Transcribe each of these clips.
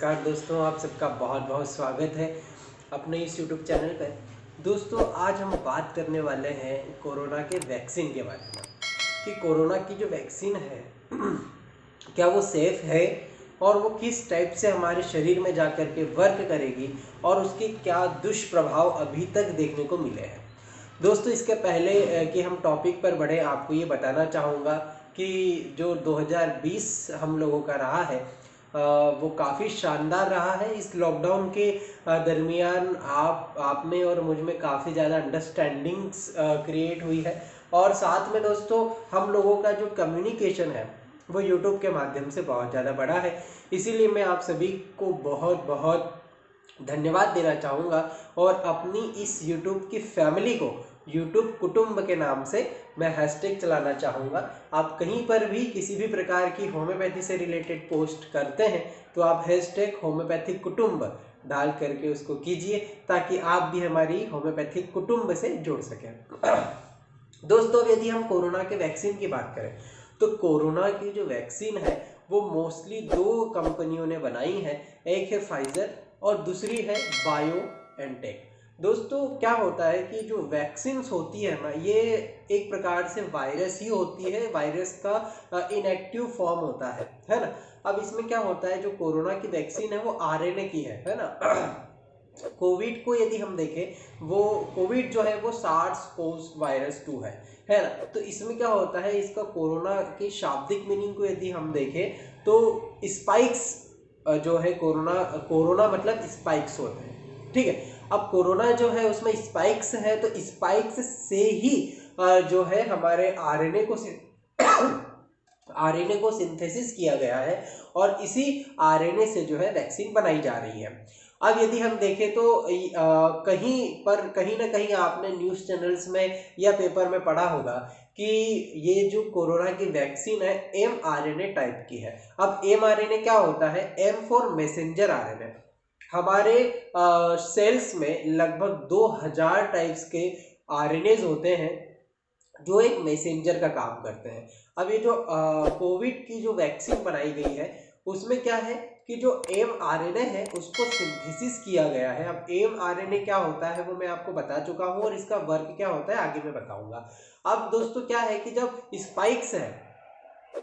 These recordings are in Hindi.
नमस्कार दोस्तों, आप सबका बहुत बहुत स्वागत है अपने इस YouTube चैनल पर। दोस्तों, आज हम बात करने वाले हैं कोरोना के वैक्सीन के बारे में कि कोरोना की जो वैक्सीन है क्या वो सेफ़ है और वो किस टाइप से हमारे शरीर में जा कर के वर्क करेगी और उसके क्या दुष्प्रभाव अभी तक देखने को मिले हैं। दोस्तों, इसके पहले कि हम टॉपिक पर बढ़े, आपको ये बताना चाहूँगा कि जो 2020 हम लोगों का रहा है वो काफ़ी शानदार रहा है। इस लॉकडाउन के दरमियान आप में और मुझ में काफ़ी ज़्यादा अंडरस्टैंडिंग्स क्रिएट हुई है और साथ में दोस्तों हम लोगों का जो कम्युनिकेशन है वो यूट्यूब के माध्यम से बहुत ज़्यादा बढ़ा है। इसीलिए मैं आप सभी को बहुत बहुत धन्यवाद देना चाहूँगा और अपनी इस यूट्यूब की फैमिली को यूट्यूब कुटुंब के नाम से मैं हैशटैग चलाना चाहूँगा। आप कहीं पर भी किसी भी प्रकार की होम्योपैथी से रिलेटेड पोस्ट करते हैं तो आप हैशटैग होम्योपैथिक कुटुंब डाल करके उसको कीजिए ताकि आप भी हमारी होम्योपैथिक कुटुंब से जुड़ सकें। दोस्तों, यदि हम कोरोना के वैक्सीन की बात करें तो कोरोना की जो वैक्सीन है वो मोस्टली दो कंपनियों ने बनाई है। एक है फाइजर और दूसरी है बायोएनटेक। दोस्तों, क्या होता है कि जो वैक्सीन्स होती है ना, ये एक प्रकार से वायरस ही होती है, वायरस का इनएक्टिव फॉर्म होता है ना। अब इसमें क्या होता है, जो कोरोना की वैक्सीन है वो आरएनए की है ना। कोविड को यदि हम देखें, वो कोविड जो है वो सार्स कोव वायरस 2 है ना। तो इसमें क्या होता है, इसका कोरोना की शाब्दिक मीनिंग को यदि हम देखें तो स्पाइक्स जो है, कोरोना मतलब स्पाइक्स होते हैं, ठीक है। अब कोरोना जो है उसमें स्पाइक्स है तो स्पाइक्स से ही जो है हमारे आरएनए को सिंथेसिस किया गया है और इसी आरएनए से जो है वैक्सीन बनाई जा रही है। अब यदि हम देखें तो कहीं ना कहीं आपने न्यूज़ चैनल्स में या पेपर में पढ़ा होगा कि ये जो कोरोना की वैक्सीन है mRNA टाइप की है। अब mRNA क्या होता है? M for messenger RNA. हमारे सेल्स में लगभग 2000 टाइप्स के आरएनएज होते हैं जो एक मैसेंजर का काम करते हैं। अब ये जो कोविड की जो वैक्सीन बनाई गई है उसमें क्या है कि जो mRNA है उसको सिंथेसिस किया गया है। अब mRNA क्या होता है वो मैं आपको बता चुका हूँ और इसका वर्क क्या होता है आगे मैं बताऊंगा। अब दोस्तों, क्या है कि जब स्पाइक्स है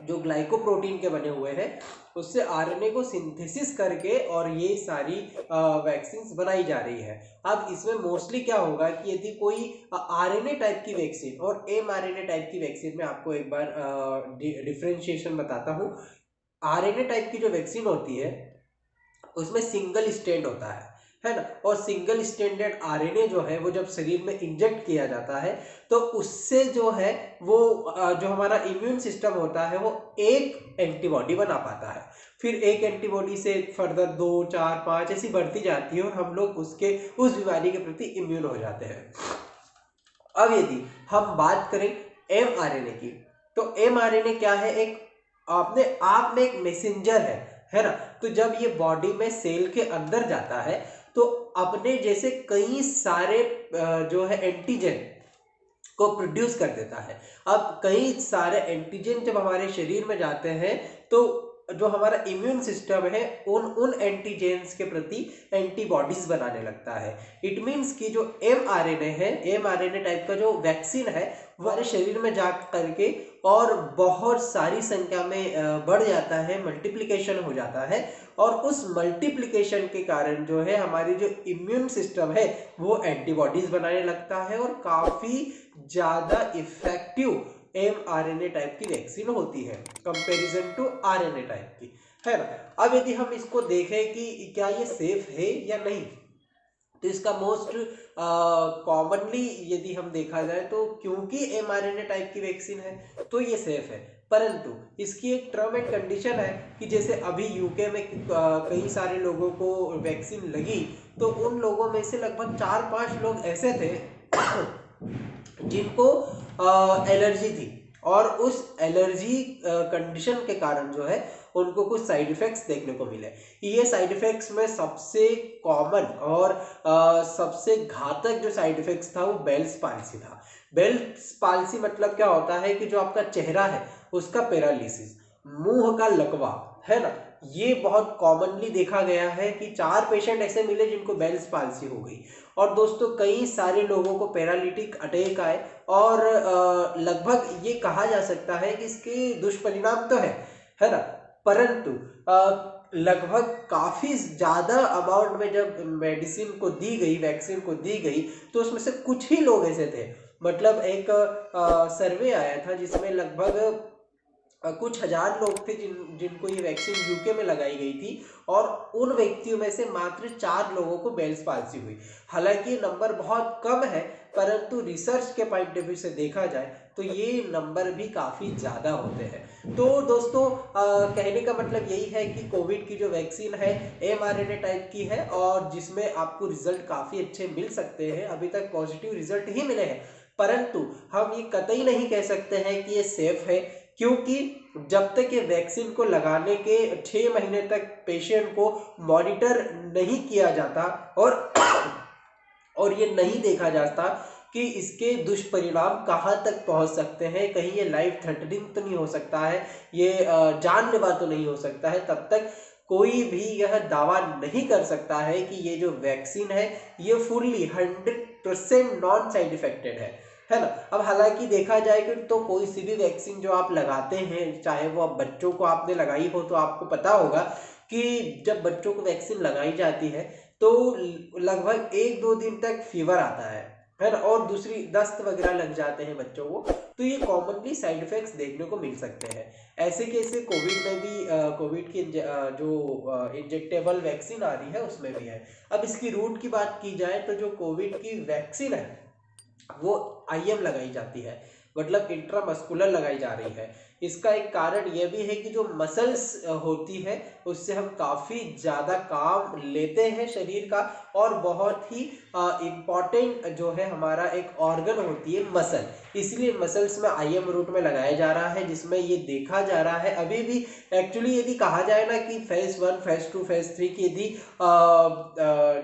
जो ग्लाइकोप्रोटीन के बने हुए हैं उससे आरएनए को सिंथेसिस करके और ये सारी वैक्सीन बनाई जा रही है। अब इसमें मोस्टली क्या होगा कि यदि कोई आरएनए टाइप की वैक्सीन और mRNA टाइप की वैक्सीन में आपको एक बार डिफ्रेंशिएशन बताता हूँ। आरएनए टाइप की जो वैक्सीन होती है उसमें सिंगल स्ट्रैंड होता है ना। और सिंगल स्ट्रैंडेड आरएनए जो है वो जब शरीर में इंजेक्ट किया जाता है तो उससे जो है वो जो हमारा इम्यून सिस्टम होता है वो एक एंटीबॉडी बना पाता है। फिर एक एंटीबॉडी से फर्दर 2 4 5 ऐसी बढ़ती जाती है और हम लोग उस बीमारी के प्रति इम्यून हो जाते हैं। अब यदि हम बात करें mRNA की तो mRNA क्या है? एक अपने आप में एक मैसेंजर है ना। तो जब ये बॉडी में सेल के अंदर जाता है तो अपने जैसे कई सारे जो है एंटीजन को प्रोड्यूस कर देता है। अब कई सारे एंटीजन जब हमारे शरीर में जाते हैं तो जो हमारा इम्यून सिस्टम है उन एंटीजेंस के प्रति एंटीबॉडीज बनाने लगता है। इट मीन्स कि जो mRNA टाइप का जो वैक्सीन है वो हमारे शरीर में जा करके और बहुत सारी संख्या में बढ़ जाता है, मल्टीप्लिकेशन हो जाता है और उस मल्टीप्लिकेशन के कारण जो है हमारी जो इम्यून सिस्टम है वो एंटीबॉडीज बनाने लगता है और काफ़ी ज़्यादा इफेक्टिव mRNA टाइप की वैक्सीन होती है कंपैरिजन टू आरएनए टाइप की, है ना। अब यदि हम इसको देखें कि क्या ये सेफ है या नहीं, तो इसका मोस्ट कॉमनली यदि हम देखा जाए तो क्योंकि mRNA टाइप की वैक्सीन है तो ये सेफ है। परंतु इसकी एक टर्म एंड कंडीशन है कि जैसे अभी यूके में कई सारे लोगों को वैक्सीन लगी तो उन लोगों में से लगभग 4-5 लोग ऐसे थे जिनको एलर्जी थी और उस एलर्जी कंडीशन के कारण जो है उनको कुछ साइड इफेक्ट्स देखने को मिले। ये साइड इफेक्ट्स में सबसे कॉमन और सबसे घातक जो साइड इफेक्ट्स था वो बेल्स पाल्सी था। बेल्स पाल्सी मतलब क्या होता है कि जो आपका चेहरा है उसका पैरालिसिस, मुंह का लकवा, है ना, ये बहुत कॉमनली देखा गया है कि 4 पेशेंट ऐसे मिले जिनको बेल्स पाल्सी हो गई। और दोस्तों कई सारे लोगों को पैरालिटिक अटैक आए और लगभग ये कहा जा सकता है कि इसके दुष्परिणाम तो है ना, परंतु लगभग काफ़ी ज़्यादा अमाउंट में जब मेडिसिन को दी गई, वैक्सीन को दी गई, तो उसमें से कुछ ही लोग ऐसे थे। मतलब एक सर्वे आया था जिसमें लगभग कुछ हजार लोग थे जिनको ये वैक्सीन यूके में लगाई गई थी, और उन व्यक्तियों में से मात्र 4 लोगों को बेल्स पाल्सी हुई। हालांकि ये नंबर बहुत कम है, परंतु रिसर्च के पॉइंट ऑफ व्यू से देखा जाए तो ये नंबर भी काफ़ी ज़्यादा होते हैं। तो दोस्तों कहने का मतलब यही है कि कोविड की जो वैक्सीन है mRNA टाइप की है, और जिसमें आपको रिजल्ट काफ़ी अच्छे मिल सकते हैं। अभी तक पॉजिटिव रिजल्ट ही मिले हैं, परंतु हम ये कतई नहीं कह सकते हैं कि ये सेफ है, क्योंकि जब तक ये वैक्सीन को लगाने के 6 महीने तक पेशेंट को मॉनिटर नहीं किया जाता और ये नहीं देखा जाता कि इसके दुष्परिणाम कहाँ तक पहुँच सकते हैं, कहीं ये लाइफ थ्रेटनिंग तो नहीं हो सकता है, ये जानलेवा तो नहीं हो सकता है, तब तक कोई भी यह दावा नहीं कर सकता है कि ये जो वैक्सीन है ये फुल्ली 100% नॉन साइड इफेक्टेड है ना। अब हालांकि देखा जाए कि तो कोई सी भी वैक्सीन जो आप लगाते हैं, चाहे वो आप बच्चों को आपने लगाई हो, तो आपको पता होगा कि जब बच्चों को वैक्सीन लगाई जाती है तो लगभग 1-2 दिन तक फीवर आता है ना, और दूसरी दस्त वगैरह लग जाते हैं बच्चों को। तो ये कॉमनली साइड इफेक्ट्स देखने को मिल सकते हैं। ऐसे कैसे कोविड में भी कोविड की जो इंजेक्टेबल वैक्सीन आ रही है उसमें भी है। अब इसकी रूट की बात की जाए तो जो कोविड की वैक्सीन है वो IM लगाई जाती है, मतलब इंट्रामस्कुलर लगाई जा रही है। इसका एक कारण यह भी है कि जो मसल्स होती है उससे हम काफ़ी ज़्यादा काम लेते हैं शरीर का, और बहुत ही इम्पॉर्टेंट जो है हमारा एक ऑर्गन होती है मसल, इसलिए मसल्स में IM रूट में लगाया जा रहा है, जिसमें ये देखा जा रहा है अभी भी। एक्चुअली यदि कहा जाए ना कि फेज 1, फेज 2, फेज 3 की यदि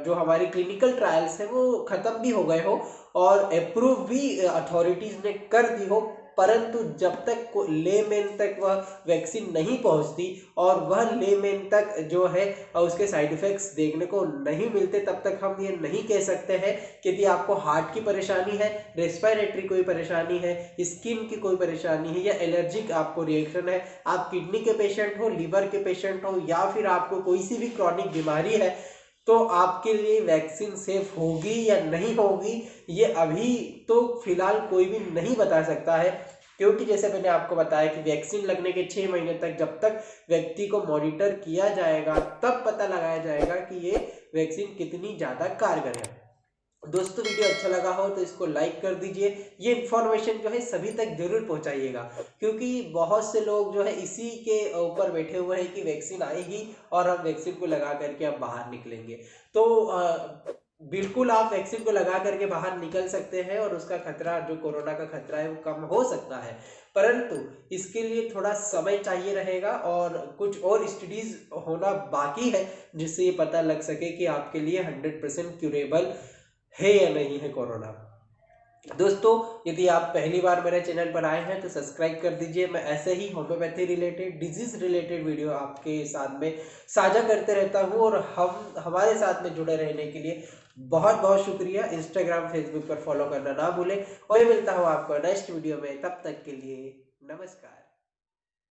जो हमारी क्लिनिकल ट्रायल्स है वो ख़त्म भी हो गए हो और अप्रूव भी अथॉरिटीज़ ने कर दी हो, परंतु जब तक लेमैन तक वह वैक्सीन नहीं पहुंचती और वह लेमैन तक जो है उसके साइड इफ़ेक्ट्स देखने को नहीं मिलते, तब तक हम ये नहीं कह सकते हैं कि यदि आपको हार्ट की परेशानी है, रेस्पिरेटरी कोई परेशानी है, स्किन की कोई परेशानी है, या एलर्जिक आपको रिएक्शन है, आप किडनी के पेशेंट हो, लीवर के पेशेंट हो, या फिर आपको कोई सी भी क्रॉनिक बीमारी है, तो आपके लिए वैक्सीन सेफ होगी या नहीं होगी ये अभी तो फिलहाल कोई भी नहीं बता सकता है। क्योंकि जैसे मैंने आपको बताया कि वैक्सीन लगने के 6 महीने तक जब तक व्यक्ति को मॉनिटर किया जाएगा तब पता लगाया जाएगा कि ये वैक्सीन कितनी ज़्यादा कारगर है। दोस्तों वीडियो अच्छा लगा हो तो इसको लाइक कर दीजिए। ये इन्फॉर्मेशन जो है सभी तक जरूर पहुंचाइएगा, क्योंकि बहुत से लोग जो है इसी के ऊपर बैठे हुए हैं कि वैक्सीन आएगी और हम वैक्सीन को लगा करके अब बाहर निकलेंगे। तो बिल्कुल आप वैक्सीन को लगा करके बाहर निकल सकते हैं और उसका खतरा, जो कोरोना का खतरा है, वो कम हो सकता है, परंतु इसके लिए थोड़ा समय चाहिए रहेगा और कुछ और स्टडीज होना बाकी है जिससे ये पता लग सके कि आपके लिए 100% क्यूरेबल है या नहीं है कोरोना। दोस्तों यदि आप पहली बार मेरे चैनल पर आए हैं तो सब्सक्राइब कर दीजिए। मैं ऐसे ही homeopathy related, disease related video आपके साथ में साझा करते रहता हूं, और हमारे साथ में जुड़े रहने के लिए बहुत बहुत शुक्रिया। इंस्टाग्राम, फेसबुक पर फॉलो करना ना भूलें, और मिलता हूं आपको नेक्स्ट वीडियो में। तब तक के लिए नमस्कार।